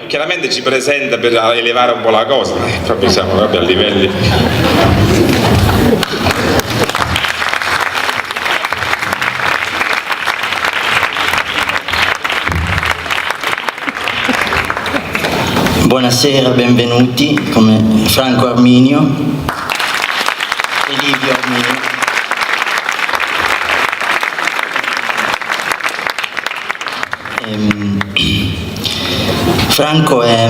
chiaramente ci presenta per elevare un po' la cosa, ma proprio siamo proprio a livelli... Buonasera, benvenuti, come Franco Arminio e Livio Arminio. Franco è,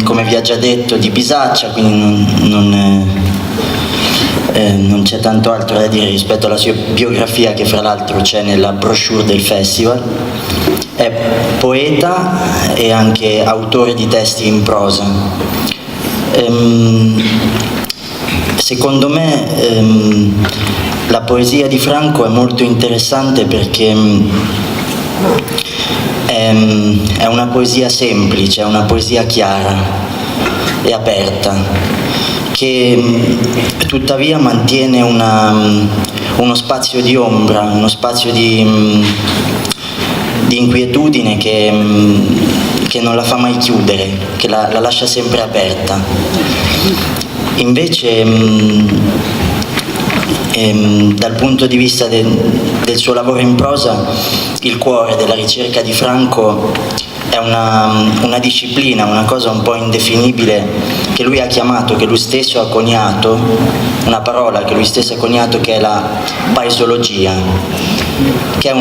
come vi ha già detto, di Bisaccia, quindi non c'è tanto altro da dire rispetto alla sua biografia, che fra l'altro c'è nella brochure del festival. È poeta e anche autore di testi in prosa. Secondo me la poesia di Franco è molto interessante perché è una poesia semplice, è una poesia chiara e aperta, che tuttavia mantiene uno spazio di ombra, uno spazio di inquietudine che non la fa mai chiudere, che la lascia sempre aperta. Invece dal punto di vista del suo lavoro in prosa, il cuore della ricerca di Franco è una disciplina, una cosa un po' indefinibile che lui ha chiamato, che lui stesso ha coniato, una parola che lui stesso ha coniato, che è la paesologia, che è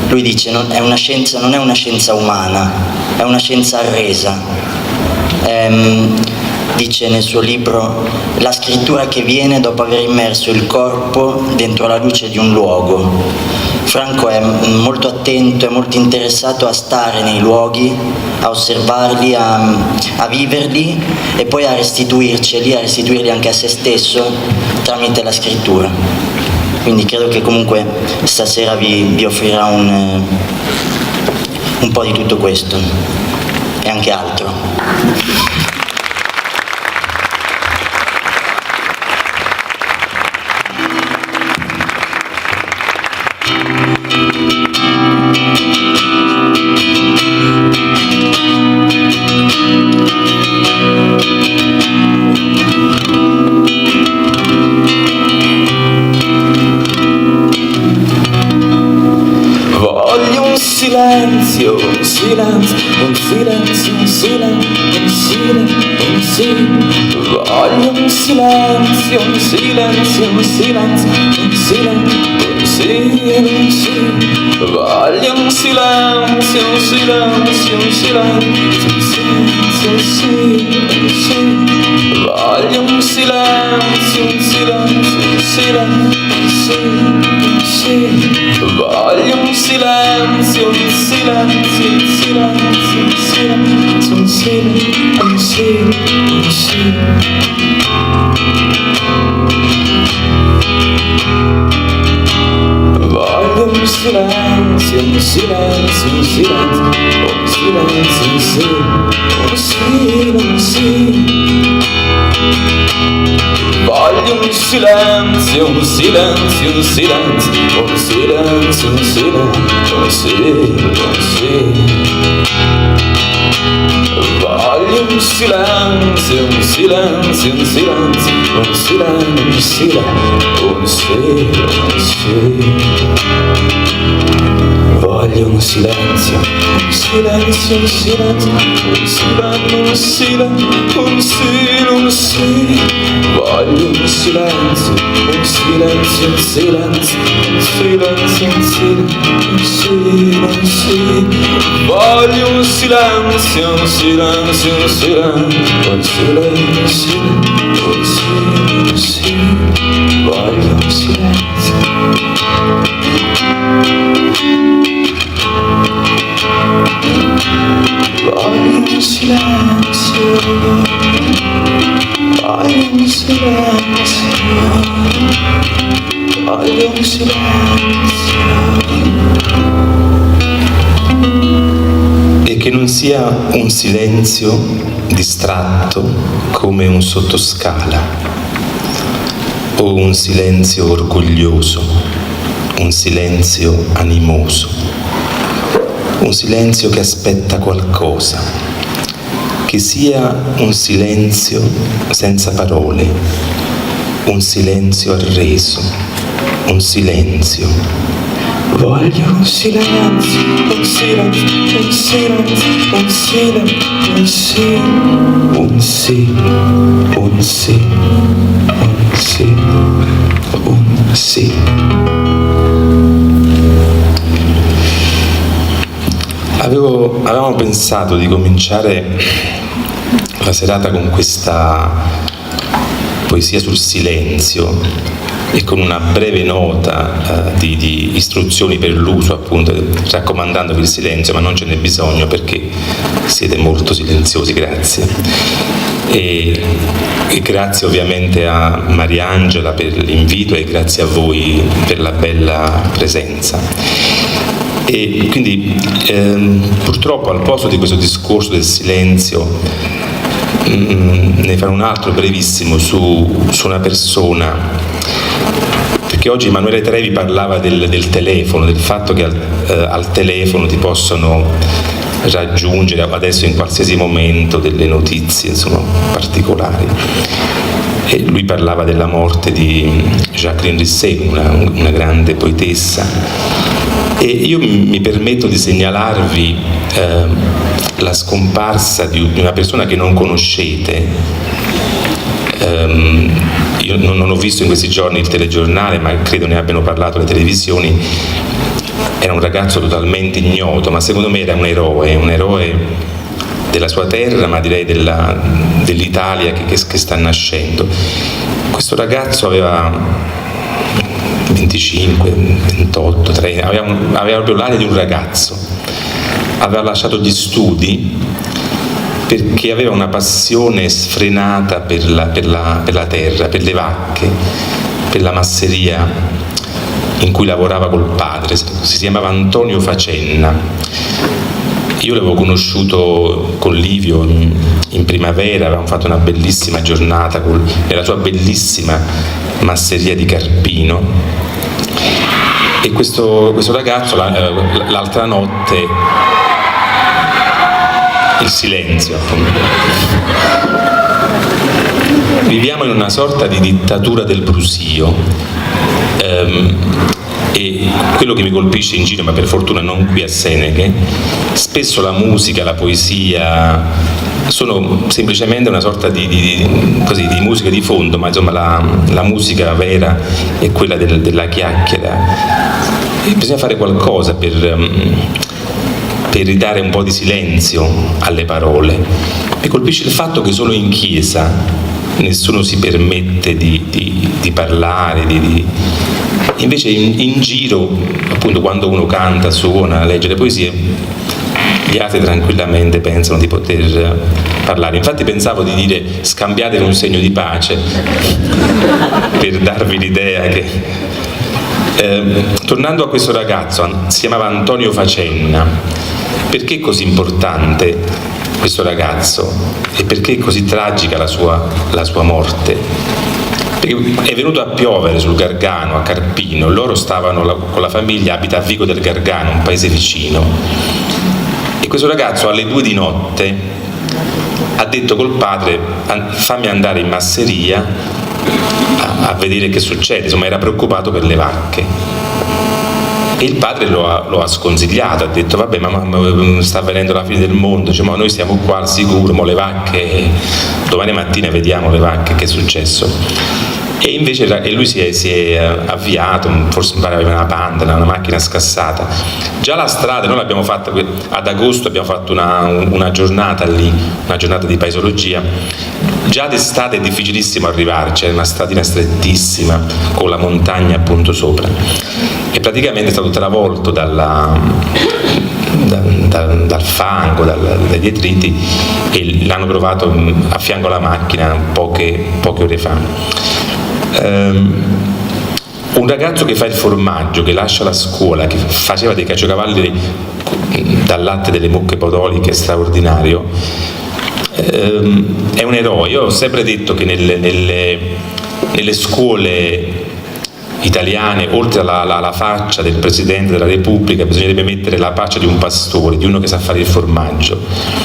lui dice, non è una scienza umana, è una scienza arresa. Dice nel suo libro, la scrittura che viene dopo aver immerso il corpo dentro la luce di un luogo. Franco è molto attento, è molto interessato a stare nei luoghi, a osservarli, a viverli e poi a restituirli anche a se stesso tramite la scrittura. Quindi credo che comunque stasera vi offrirà un po' di tutto questo e anche altro. Silenzio, un silenzio, un silenzio, un silenzio, un silenzio, un silenzio. Voglio un silenzio, un silenzio, un silenzio, un silenzio, un silenzio. Voglio un silenzio, un silenzio, un silenzio, un silenzio, un silenzio. Voglio un silenzio, un silenzio, un silenzio, un silenzio. Voglio un silenzio, un silenzio, un silenzio, un silenzio, un silenzio, un silenzio, un silenzio. Voglio un silenzio, un silenzio, un silenzio, un silenzio, un silenzio, un silenzio. Voglio un silenzio, un silenzio, un silenzio, un silenzio, un silenzio, un silenzio. Voglio un silenzio, un silenzio, un silenzio, un silenzio, un silenzio. Voglio un silenzio, un silenzio, un silenzio, un silenzio, un silenzio, un silenzio, un silenzio. Voglio un silenzio, un silenzio, un silenzio, un silenzio, un silenzio, un silenzio. Voglio un silenzio, un silenzio, un silenzio, un silenzio, un silenzio. Voglio un silenzio. Voglio un silenzio, voglio un silenzio, voglio un silenzio. E che non sia un silenzio distratto come un sottoscala o un silenzio orgoglioso, un silenzio animoso, un silenzio che aspetta qualcosa, che sia un silenzio senza parole, un silenzio arreso, un silenzio. Voglio un silenzio, un silenzio, un silenzio, un silenzio, un sì, un sì, un sì, un sì, un sì. Avevamo pensato di cominciare la serata con questa poesia sul silenzio e con una breve nota di istruzioni per l'uso, appunto, raccomandandovi il silenzio, ma non ce n'è bisogno perché siete molto silenziosi, grazie. E grazie ovviamente a Mariangela per l'invito e grazie a voi per la bella presenza. E quindi purtroppo al posto di questo discorso del silenzio ne farò un altro brevissimo su una persona, perché oggi Emanuele Trevi parlava del telefono, del fatto che al telefono ti possono raggiungere adesso in qualsiasi momento delle notizie, insomma, particolari. E lui parlava della morte di Jacqueline Risset, una grande poetessa. E io mi permetto di segnalarvi la scomparsa di una persona che non conoscete. Io non ho visto in questi giorni il telegiornale, ma credo ne abbiano parlato le televisioni. Era un ragazzo totalmente ignoto, ma secondo me era un eroe della sua terra, ma direi dell'Italia che sta nascendo. Questo ragazzo aveva 25, 28, 30, aveva proprio l'aria di un ragazzo. Aveva lasciato gli studi perché aveva una passione sfrenata per la terra, per le vacche, per la masseria in cui lavorava col padre. Si chiamava Antonio Facenna. Io l'avevo conosciuto con Livio in primavera, avevamo fatto una bellissima giornata nella sua bellissima masseria di Carpino. E questo ragazzo l'altra notte, il silenzio, appunto. Viviamo in una sorta di dittatura del brusio, e quello che mi colpisce in giro, ma per fortuna non qui a Seneghe, spesso la musica, la poesia sono semplicemente una sorta di musica di fondo, ma insomma la musica vera è quella della chiacchiera. E bisogna fare qualcosa per ridare un po' di silenzio alle parole. Mi colpisce il fatto che solo in chiesa nessuno si permette di parlare, invece in giro, appunto, quando uno canta, suona, legge le poesie, gli altri tranquillamente pensano di poter parlare. Infatti pensavo di dire: scambiatevi un segno di pace, per darvi l'idea che... tornando a questo ragazzo, si chiamava Antonio Facenna. Perché è così importante questo ragazzo e perché è così tragica la sua morte? Perché è venuto a piovere sul Gargano, a Carpino. Loro stavano con la famiglia, abita a Vico del Gargano, un paese vicino, e questo ragazzo alle 2 di notte ha detto col padre: fammi andare in masseria a vedere che succede. Insomma, era preoccupato per le vacche. E il padre lo ha sconsigliato, ha detto: vabbè, ma sta avvenendo la fine del mondo, cioè, ma noi siamo qua al sicuro, ma le vacche, domani mattina vediamo le vacche, che è successo. E invece lui si è avviato, forse aveva una Panda, una macchina scassata. Già la strada noi l'abbiamo fatta ad agosto, abbiamo fatto una giornata lì, una giornata di paesologia. Già d'estate è difficilissimo arrivarci, è una stradina strettissima con la montagna appunto sopra, e praticamente è stato travolto dal fango, dai detriti, e l'hanno trovato a fianco alla macchina poche ore fa. Un ragazzo che fa il formaggio, che lascia la scuola, che faceva dei caciocavalli dal latte delle mucche podoliche, straordinario, è un eroe. Io ho sempre detto che nelle scuole italiane, oltre alla faccia del Presidente della Repubblica, bisognerebbe mettere la faccia di un pastore, di uno che sa fare il formaggio.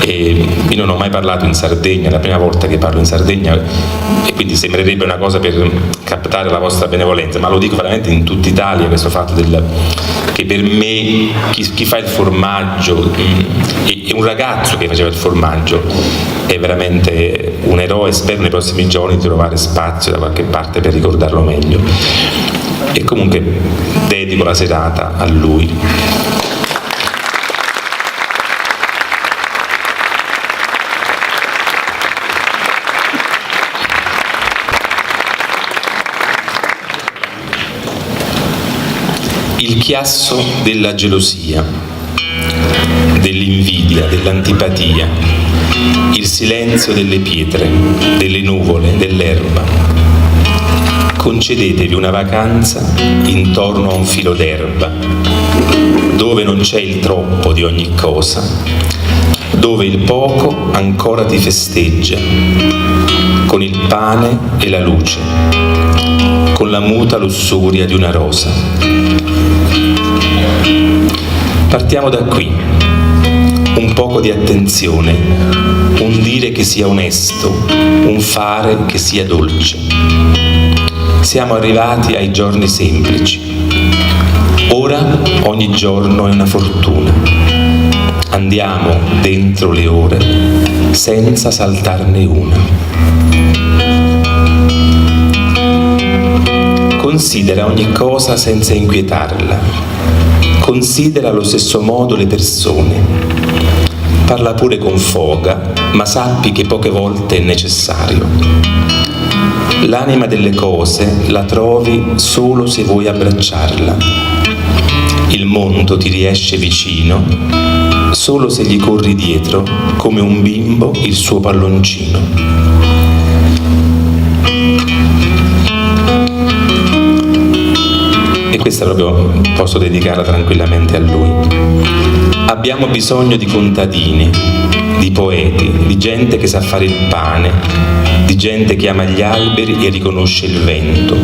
E io non ho mai parlato in Sardegna, è la prima volta che parlo in Sardegna, e quindi sembrerebbe una cosa per captare la vostra benevolenza, ma lo dico veramente in tutta Italia, questo fatto che per me chi fa il formaggio e un ragazzo che faceva il formaggio è veramente un eroe. Spero nei prossimi giorni di trovare spazio da qualche parte per ricordarlo meglio, e comunque dedico la serata a lui. Il chiasso della gelosia, dell'invidia, dell'antipatia, il silenzio delle pietre, delle nuvole, dell'erba. Concedetevi una vacanza intorno a un filo d'erba, dove non c'è il troppo di ogni cosa, dove il poco ancora ti festeggia, con il pane e la luce, con la muta lussuria di una rosa. Partiamo da qui, un poco di attenzione, un dire che sia onesto, un fare che sia dolce. Siamo arrivati ai giorni semplici. Ora ogni giorno è una fortuna. Andiamo dentro le ore senza saltarne una. Considera ogni cosa senza inquietarla. Considera allo stesso modo le persone. Parla pure con foga, ma sappi che poche volte è necessario. L'anima delle cose la trovi solo se vuoi abbracciarla. Il mondo ti riesce vicino solo se gli corri dietro come un bimbo il suo palloncino. E questa proprio posso dedicarla tranquillamente a lui. Abbiamo bisogno di contadini, di poeti, di gente che sa fare il pane, di gente che ama gli alberi e riconosce il vento.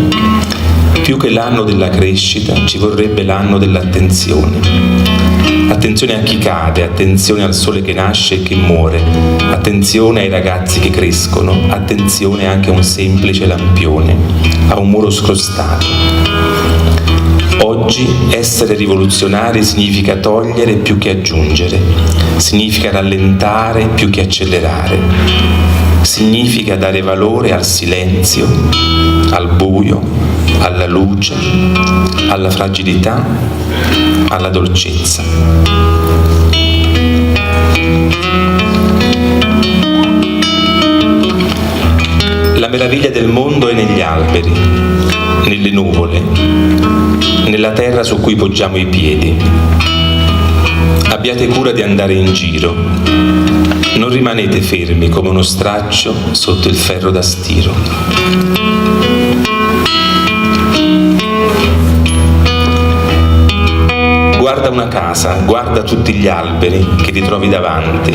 Più che l'anno della crescita ci vorrebbe l'anno dell'attenzione. Attenzione a chi cade, attenzione al sole che nasce e che muore, attenzione ai ragazzi che crescono, attenzione anche a un semplice lampione, a un muro scrostato. Oggi essere rivoluzionari significa togliere più che aggiungere, significa rallentare più che accelerare, significa dare valore al silenzio, al buio, alla luce, alla fragilità, alla dolcezza. La meraviglia del mondo è negli alberi, nelle nuvole, nella terra su cui poggiamo i piedi. Abbiate cura di andare in giro. Non rimanete fermi come uno straccio sotto il ferro da stiro. Guarda una casa, guarda tutti gli alberi che ti trovi davanti.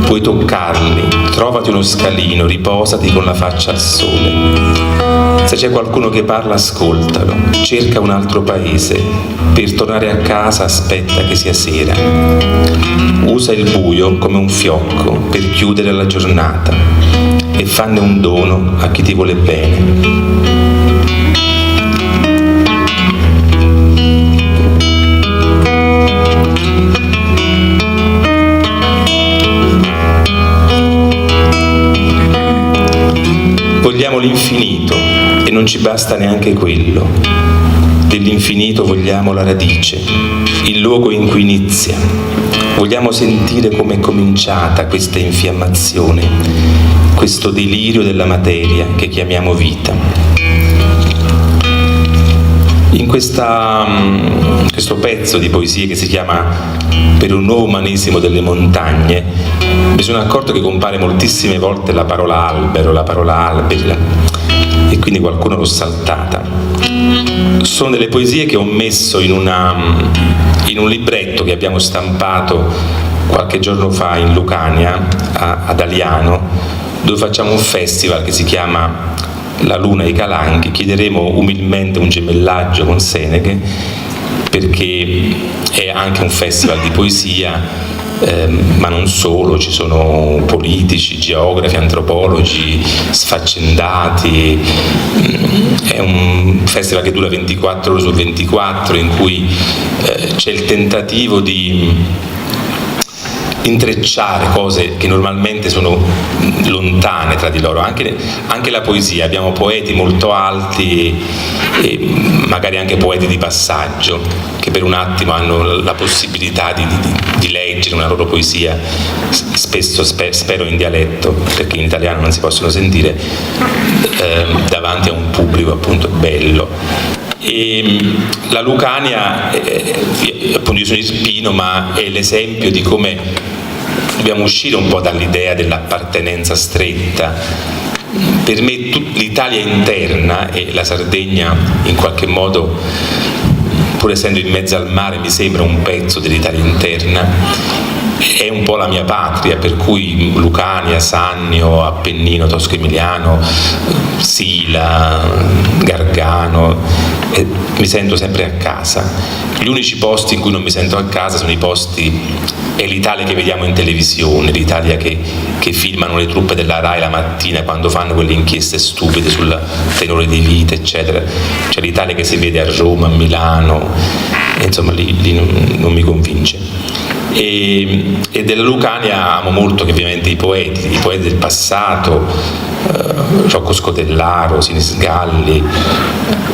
Puoi toccarli, trovati uno scalino, riposati con la faccia al sole. Se c'è qualcuno che parla, ascoltalo, cerca un altro paese. Per tornare a casa aspetta che sia sera. Usa il buio come un fiocco per chiudere la giornata e fanne un dono a chi ti vuole bene. Vogliamo l'infinito e non ci basta neanche quello. Dell'infinito vogliamo la radice, il luogo in cui inizia. Vogliamo sentire come è cominciata questa infiammazione, questo delirio della materia che chiamiamo vita. In questo pezzo di poesie che si chiama Per un nuovo umanesimo delle montagne, mi sono accorto che compare moltissime volte la parola albero, la parola alberi, e quindi qualcuno l'ho saltata. Sono delle poesie che ho messo in un libretto che abbiamo stampato qualche giorno fa in Lucania, ad Aliano, dove facciamo un festival che si chiama La Luna e i Calanchi, chiederemo umilmente un gemellaggio con Seneghe, perché è anche un festival di poesia, ma non solo, ci sono politici, geografi, antropologi sfaccendati. È un festival che dura 24 ore su 24, in cui c'è il tentativo di intrecciare cose che normalmente sono lontane tra di loro, anche la poesia. Abbiamo poeti molto alti e magari anche poeti di passaggio che per un attimo hanno la possibilità di leggere una loro poesia, spesso spero in dialetto, perché in italiano non si possono sentire, davanti a un pubblico appunto bello. E la Lucania, appunto io sono ispino, ma è l'esempio di come dobbiamo uscire un po' dall'idea dell'appartenenza stretta. Per me l'Italia interna, e la Sardegna in qualche modo, pur essendo in mezzo al mare, mi sembra un pezzo dell'Italia interna, è un po' la mia patria, per cui Lucania, Sannio, Appennino tosco-emiliano, Sila, Gargano, mi sento sempre a casa. Gli unici posti in cui non mi sento a casa sono è l'Italia che vediamo in televisione, l'Italia che filmano le truppe della Rai la mattina quando fanno quelle inchieste stupide sul tenore di vita, eccetera. C'è l'Italia che si vede a Roma, a Milano, e insomma lì non mi convince. E della Lucania amo molto che ovviamente i poeti del passato, Rocco Scotellaro, Sinisgalli,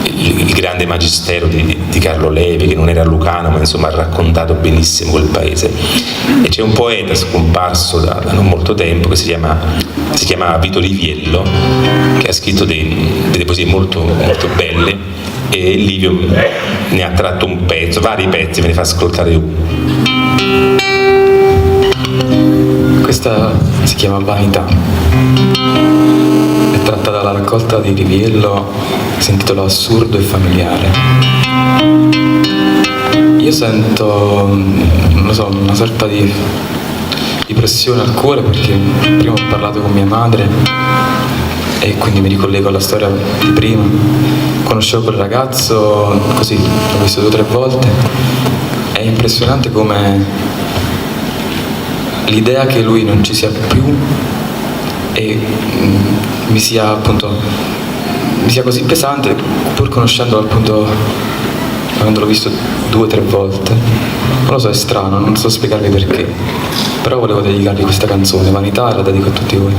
il grande magistero di Carlo Levi, che non era lucano ma insomma ha raccontato benissimo quel paese. E c'è un poeta scomparso da non molto tempo che si chiama Vito Liviello, che ha scritto delle poesie molto, molto belle, e Livio ne ha tratto un pezzo, vari pezzi, me ne fa ascoltare uno. Questa si chiama Vanità, è tratta dalla raccolta di Riviello, si intitola Assurdo e familiare. Io sento, non lo so, una sorta di pressione al cuore, perché prima ho parlato con mia madre e quindi mi ricollego alla storia di prima. Conoscevo quel ragazzo, così, l'ho visto 2 o 3 volte. È impressionante come l'idea che lui non ci sia più e mi sia così pesante, pur conoscendolo appunto, avendolo visto 2 o 3 volte. Non lo so, è strano, non so spiegarvi perché, però volevo dedicarvi questa canzone, Vanità, e la dedico a tutti voi.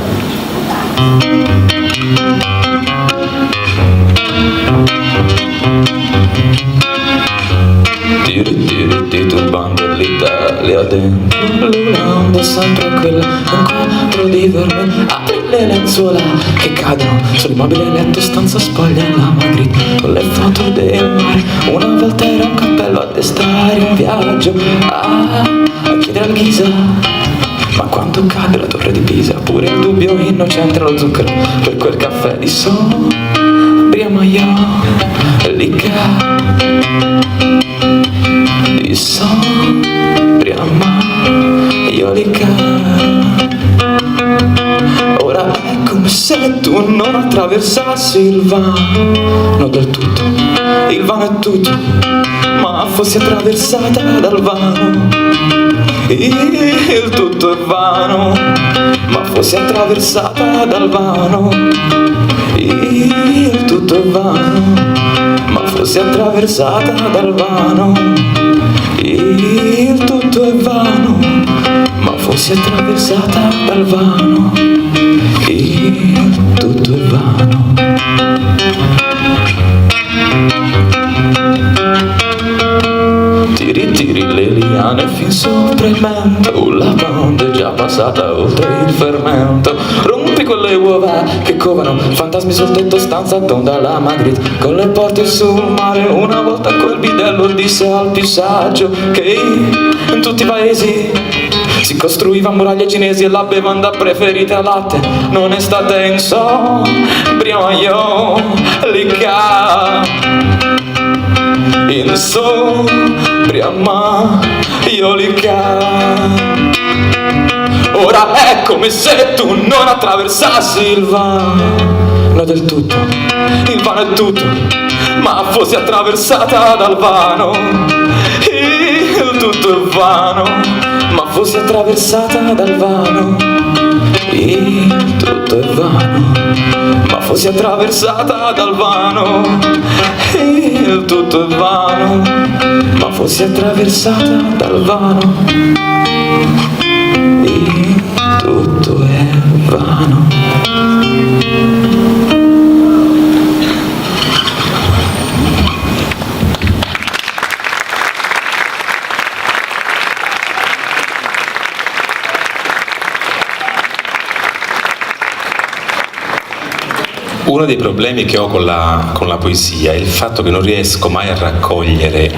Tiri turbando l'Italia dentro l'Olanda, sempre quella, un quadro di verme, apri le lenzuola che cadono sul mobile letto, stanza spoglia la Magritte con le foto del mare. Una volta era un cappello a destare un viaggio a chiedere al Ghisa, ma quanto cade la torre di Pisa, pure il dubbio innocente lo zucchero per quel caffè di Sobriamaio Lica di Sobriamaio Lica. Ora è come se tu non attraversassi il vano del tutto, il vano è tutto, ma fossi attraversata dal vano. Il tutto è vano, ma fossi attraversata dal vano. Il tutto è vano, ma fossi attraversata dal vano. Il tutto è vano, ma fossi attraversata dal vano. Il tutto è vano. Tiri le liane fin sopra il mento, la banda è già passata oltre il fermento. Rompi quelle uova che covano fantasmi sul tetto, stanza tonda la Magritte con le porte sul mare. Una volta quel bidello disse al più saggio che in tutti i paesi si costruiva muraglie cinesi e la bevanda preferita latte non è stata in Sobriamaio Lica. In Sobriamaio Lica. Ora è come se tu non attraversassi il vano non del tutto, il vano è tutto, ma fosse attraversata dal vano. Il tutto è vano, ma fosse attraversata dal vano. Il tutto è vano, ma fosse attraversata dal vano. Il tutto è vano, ma fosse attraversata dal vano. Il tutto è vano. Uno dei problemi che ho con la poesia è il fatto che non riesco mai a raccogliere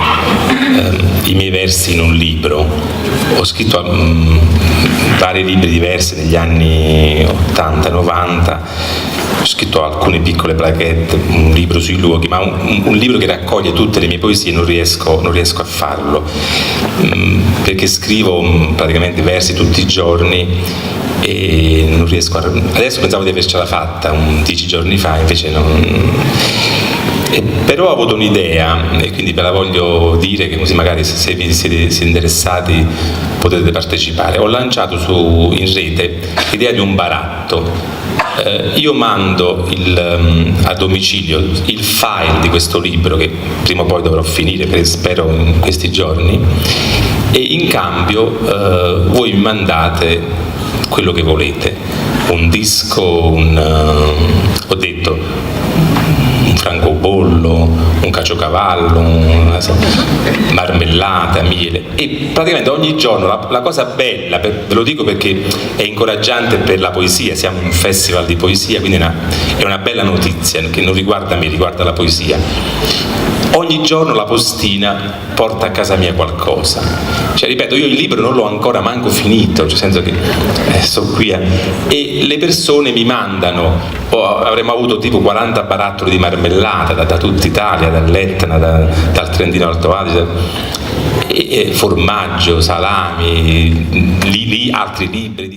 i miei versi in un libro. Ho scritto vari libri diversi negli anni 80-90, ho scritto alcune piccole plaquette, un libro sui luoghi, ma un libro che raccoglie tutte le mie poesie non riesco a farlo, perché scrivo praticamente versi tutti i giorni e non riesco a... Adesso pensavo di avercela fatta 10 giorni fa, invece non... Però ho avuto un'idea e quindi ve la voglio dire, che così magari se vi siete interessati potete partecipare. Ho lanciato in rete l'idea di un baratto. Io mando a domicilio il file di questo libro, che prima o poi dovrò finire, spero in questi giorni, e in cambio voi mi mandate quello che volete, un disco, ho detto un francobollo, un caciocavallo, una marmellata, miele, e praticamente ogni giorno la cosa bella, ve lo dico perché è incoraggiante per la poesia, siamo un festival di poesia, quindi è una bella notizia che non riguarda me, riguarda la poesia. Ogni giorno la postina porta a casa mia qualcosa, cioè ripeto, io il libro non l'ho ancora manco finito, cioè nel senso che sto qui e le persone mi mandano, avremmo avuto tipo 40 barattoli di marmellata da tutta Italia, dall'Etna, dal Trentino Alto Adige, e formaggio, salami, altri libri